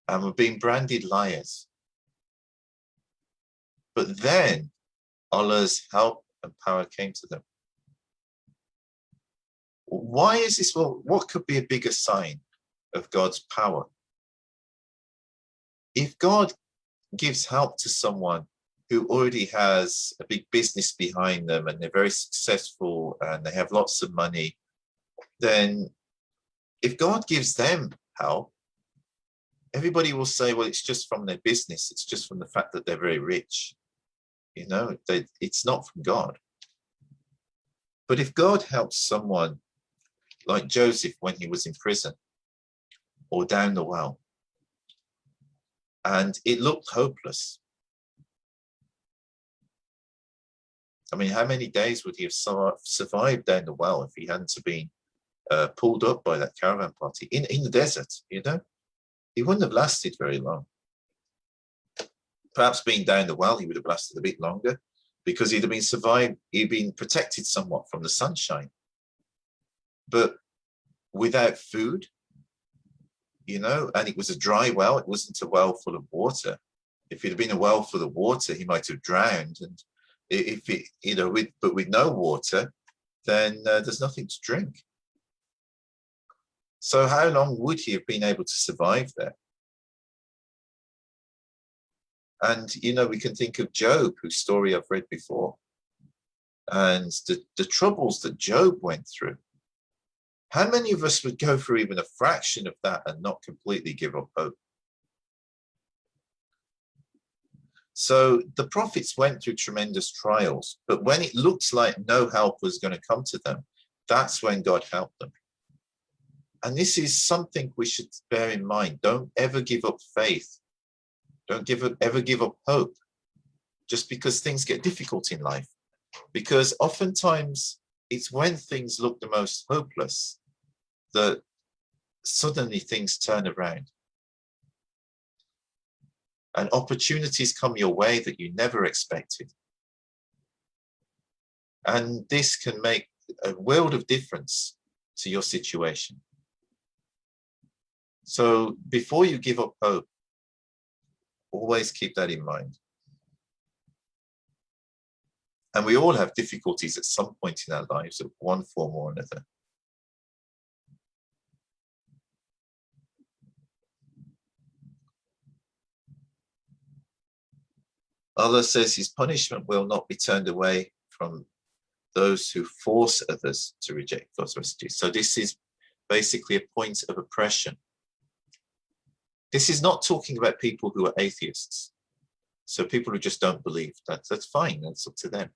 Speaker 1: and were being branded liars. But then Allah's help and power came to them. Why is this? Well, what could be a bigger sign of God's power? If God gives help to someone who already has a big business behind them and they're very successful and they have lots of money, then if God gives them help, everybody will say, well, it's just from their business. It's just from the fact that they're very rich. It's not from God. But if God helps someone like Joseph when he was in prison or down the well, and it looked hopeless. I mean, how many days would he have survived down the well if he hadn't been pulled up by that caravan party in the desert, He wouldn't have lasted very long. Perhaps being down the well, he would have lasted a bit longer because he'd been protected somewhat from the sunshine. But without food, and it was a dry well, it wasn't a well full of water. If it had been a well full of water, he might have drowned. And if it, but with no water, then there's nothing to drink. So how long would he have been able to survive there? And, we can think of Job, whose story I've read before, and the troubles that Job went through. How many of us would go through even a fraction of that and not completely give up hope? So the prophets went through tremendous trials, but when it looked like no help was going to come to them, that's when God helped them. And this is something we should bear in mind. Don't ever give up faith. Don't ever give up hope just because things get difficult in life. Because oftentimes it's when things look the most hopeless that suddenly things turn around. And opportunities come your way that you never expected. And this can make a world of difference to your situation. So before you give up hope, always keep that in mind. And we all have difficulties at some point in our lives of one form or another. Allah says his punishment will not be turned away from those who force others to reject God's messages. So this is basically a point of oppression. This is not talking about people who are atheists. So people who just don't believe, that's fine. That's up to them.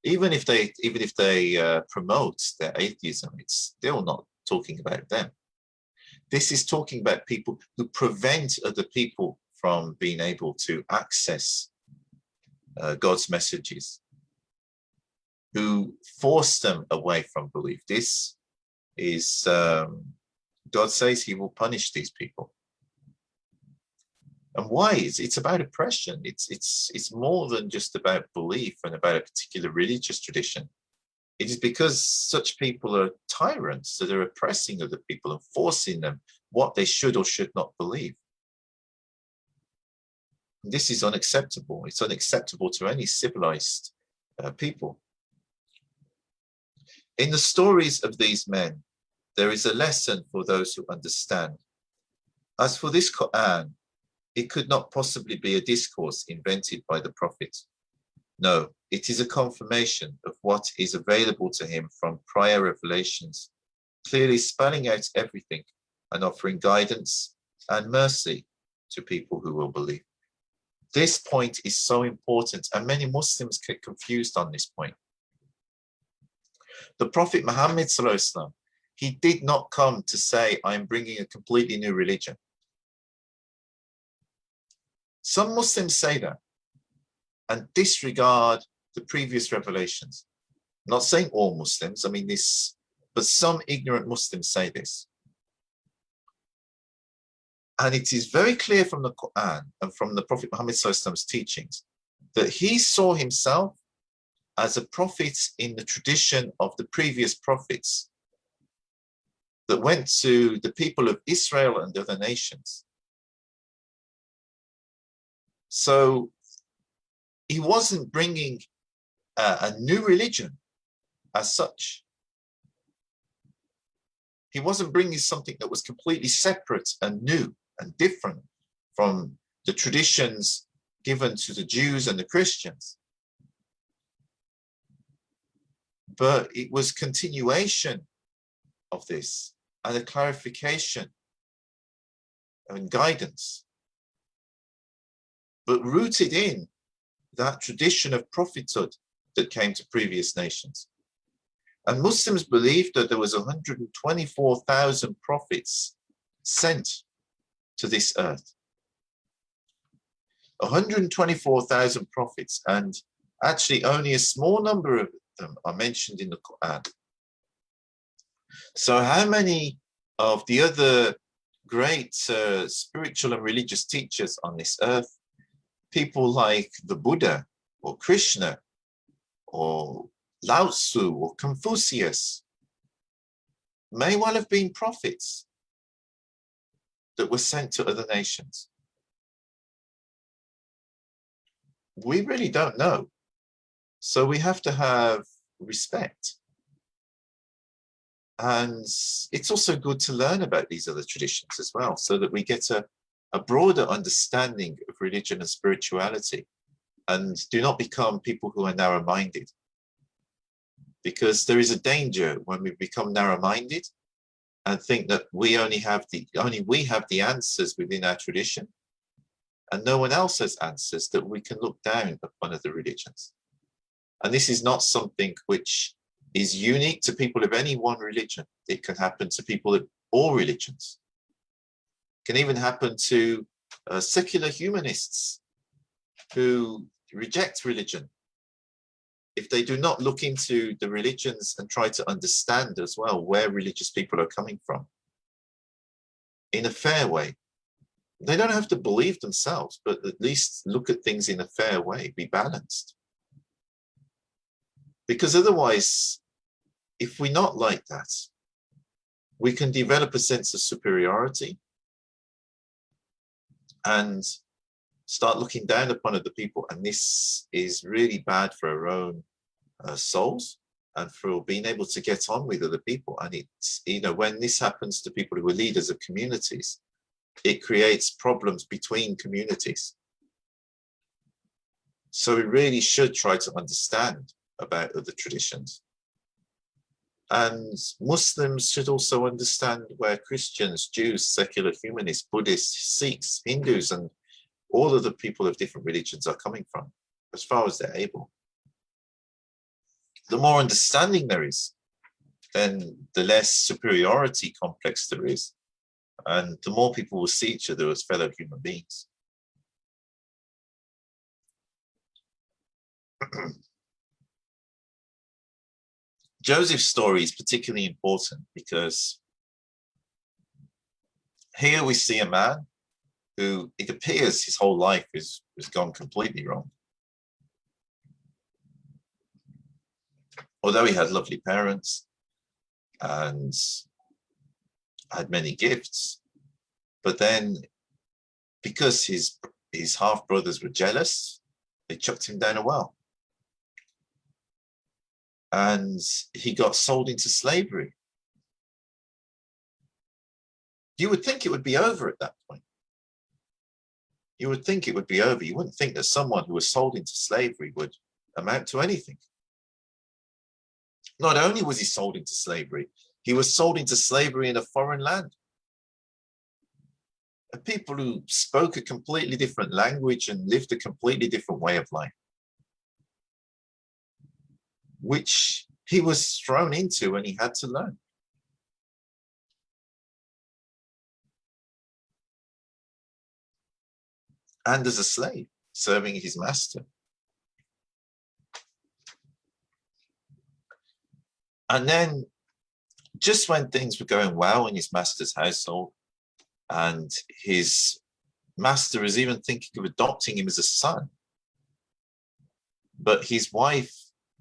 Speaker 1: Even if they promote their atheism, it's still not talking about them. This is talking about people who prevent other people from being able to access God's messages, who force them away from belief. This is, God says he will punish these people. And why? It's about oppression. It's more than just about belief and about a particular religious tradition. It is because such people are tyrants that are oppressing other people and forcing them what they should or should not believe. This is unacceptable. It's unacceptable to any civilized people. In the stories of these men, there is a lesson for those who understand. As for this Quran, it could not possibly be a discourse invented by the Prophet. No, it is a confirmation of what is available to him from prior revelations, clearly spelling out everything and offering guidance and mercy to people who will believe. This point is so important, and many Muslims get confused on this point. The Prophet Muhammad sallallahu alaihi wasallam, he did not come to say, I'm bringing a completely new religion. Some Muslims say that and disregard the previous revelations. I'm not saying all Muslims, I mean this, but some ignorant Muslims say this. And it is very clear from the Quran and from the Prophet Muhammad sallallahu alaihi wasallam's teachings that he saw himself as a prophet in the tradition of the previous prophets that went to the people of Israel and other nations. So he wasn't bringing a new religion as such. He wasn't bringing something that was completely separate and new and different from the traditions given to the Jews and the Christians. But it was continuation of this and a clarification and guidance, but rooted in that tradition of prophethood that came to previous nations. And Muslims believed that there was 124,000 prophets sent to this earth. 124,000 prophets, and actually only a small number of them are mentioned in the Quran. So how many of the other great spiritual and religious teachers on this earth, people like the Buddha or Krishna or Lao Tzu or Confucius, may well have been prophets that were sent to other nations? We really don't know. So we have to have respect. And it's also good to learn about these other traditions as well, so that we get a broader understanding of religion and spirituality, and do not become people who are narrow-minded. Because there is a danger when we become narrow-minded and think that only we have the answers within our tradition, and no one else has answers, that we can look down upon other religions. And this is not something which is unique to people of any one religion. It can happen to people of all religions. It can even happen to secular humanists who reject religion. If they do not look into the religions and try to understand as well where religious people are coming from in a fair way. They don't have to believe themselves, but at least look at things in a fair way, be balanced. Because otherwise, if we're not like that, we can develop a sense of superiority and start looking down upon other people. And this is really bad for our own souls and for being able to get on with other people. And it's, when this happens to people who are leaders of communities, it creates problems between communities. So we really should try to understand about other traditions. And Muslims should also understand where Christians, Jews, secular humanists, Buddhists, Sikhs, Hindus, and all of the people of different religions are coming from, as far as they're able. The more understanding there is, then the less superiority complex there is, and the more people will see each other as fellow human beings. Joseph's story is particularly important because here we see a man who, it appears his whole life has gone completely wrong. Although he had lovely parents and had many gifts, but then because his half-brothers were jealous, they chucked him down a well. And he got sold into slavery. You would think it would be over at that point. You would think it would be over. You wouldn't think that someone who was sold into slavery would amount to anything. Not only was he sold into slavery, he was sold into slavery in a foreign land. People who spoke a completely different language and lived a completely different way of life, which he was thrown into and he had to learn. And as a slave, serving his master. And then, just when things were going well in his master's household, and his master is even thinking of adopting him as a son, but his wife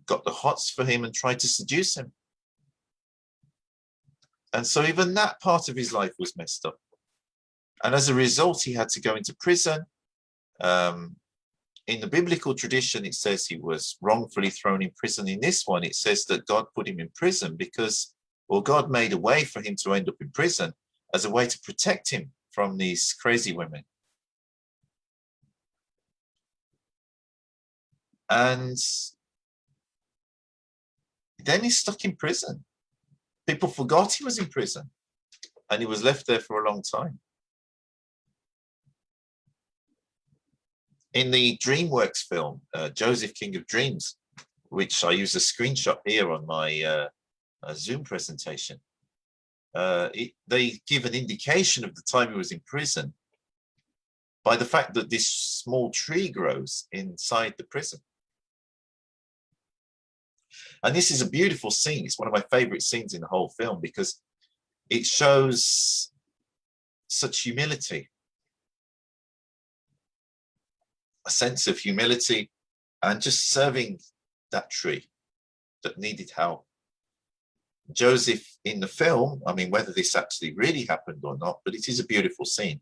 Speaker 1: got the hots for him and tried to seduce him. And so even that part of his life was messed up. And as a result, he had to go into prison. In the biblical tradition, it says he was wrongfully thrown in prison. In this one, it says that God put him in prison because, well, God made a way for him to end up in prison as a way to protect him from these crazy women. And then he's stuck in prison. People forgot he was in prison, and he was left there for a long time. In the DreamWorks film, Joseph, King of Dreams, which I use a screenshot here on my Zoom presentation, they give an indication of the time he was in prison by the fact that this small tree grows inside the prison. And this is a beautiful scene. It's one of my favorite scenes in the whole film because it shows such humility, a sense of humility, and just serving that tree that needed help. Joseph in the film, I mean, whether this actually really happened or not, but it is a beautiful scene.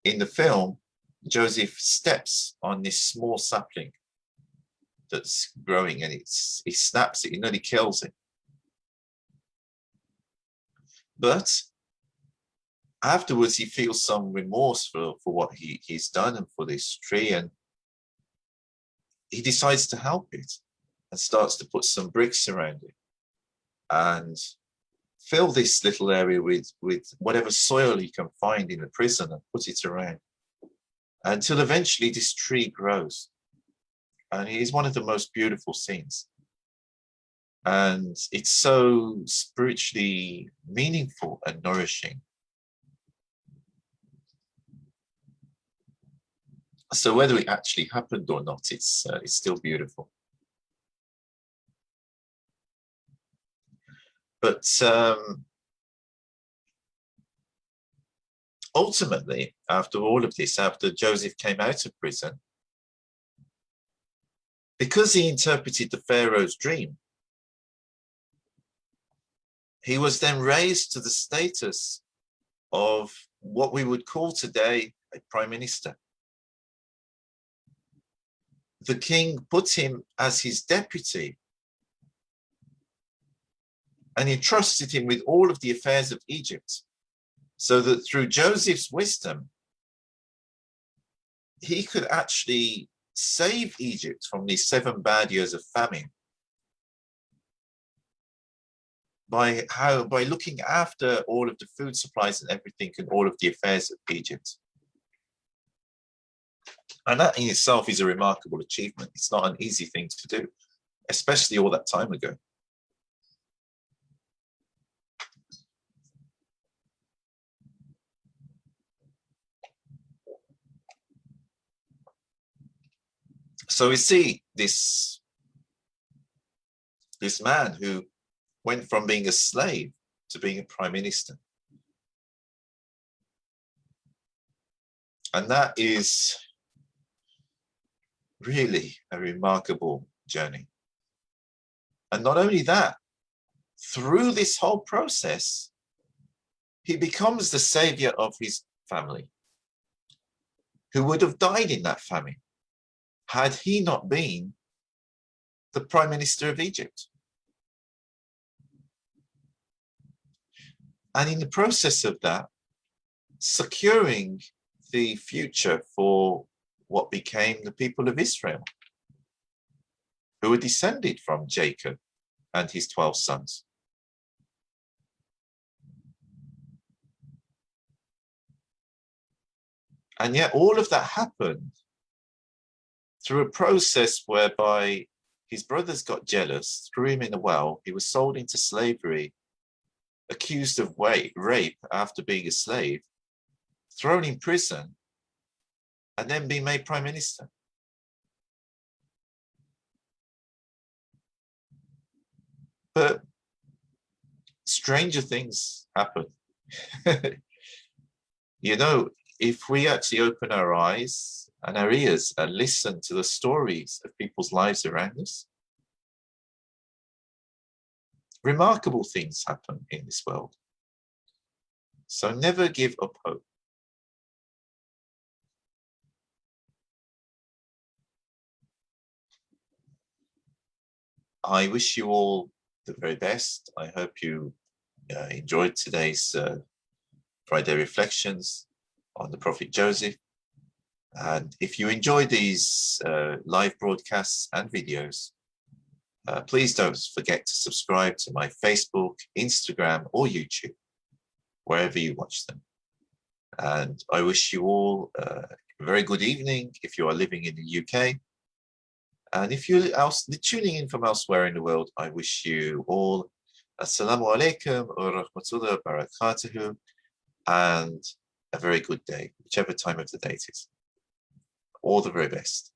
Speaker 1: In the film, Joseph steps on this small sapling that's growing, and he snaps it, he nearly kills it. But afterwards, he feels some remorse for what he's done and for this tree, and he decides to help it and starts to put some bricks around it and fill this little area with whatever soil he can find in the prison and put it around until eventually this tree grows. And it is one of the most beautiful scenes. And it's so spiritually meaningful and nourishing. So whether it actually happened or not, it's still beautiful. But ultimately, after all of this, after Joseph came out of prison, because he interpreted the Pharaoh's dream, he was then raised to the status of what we would call today a prime minister. The king put him as his deputy and entrusted him with all of the affairs of Egypt, so that through Joseph's wisdom, he could actually save Egypt from these 7 bad years of famine by looking after all of the food supplies and everything and all of the affairs of Egypt. And that in itself is a remarkable achievement. It's not an easy thing to do, especially all that time ago. So we see this man who went from being a slave to being a prime minister. And that is really a remarkable journey. And not only that, through this whole process, he becomes the savior of his family, who would have died in that famine had he not been the prime minister of Egypt. And in the process of that, securing the future for what became the people of Israel, who were descended from Jacob and his 12 sons. And yet all of that happened through a process whereby his brothers got jealous, threw him in a well, he was sold into slavery, accused of rape after being a slave, thrown in prison, and then being made prime minister. But stranger things happen. You know, if we actually open our eyes and our ears and listen to the stories of people's lives around us, remarkable things happen in this world. So never give up hope. I wish you all the very best. I hope you enjoyed today's Friday reflections on the Prophet Joseph. And if you enjoy these live broadcasts and videos, please don't forget to subscribe to my Facebook, Instagram, or YouTube, wherever you watch them. And I wish you all a very good evening if you are living in the UK. And if you're tuning in from elsewhere in the world, I wish you all Assalamu alaikum wa rahmatullahi wa barakatuhu, and a very good day, whichever time of the day it is. All the very best.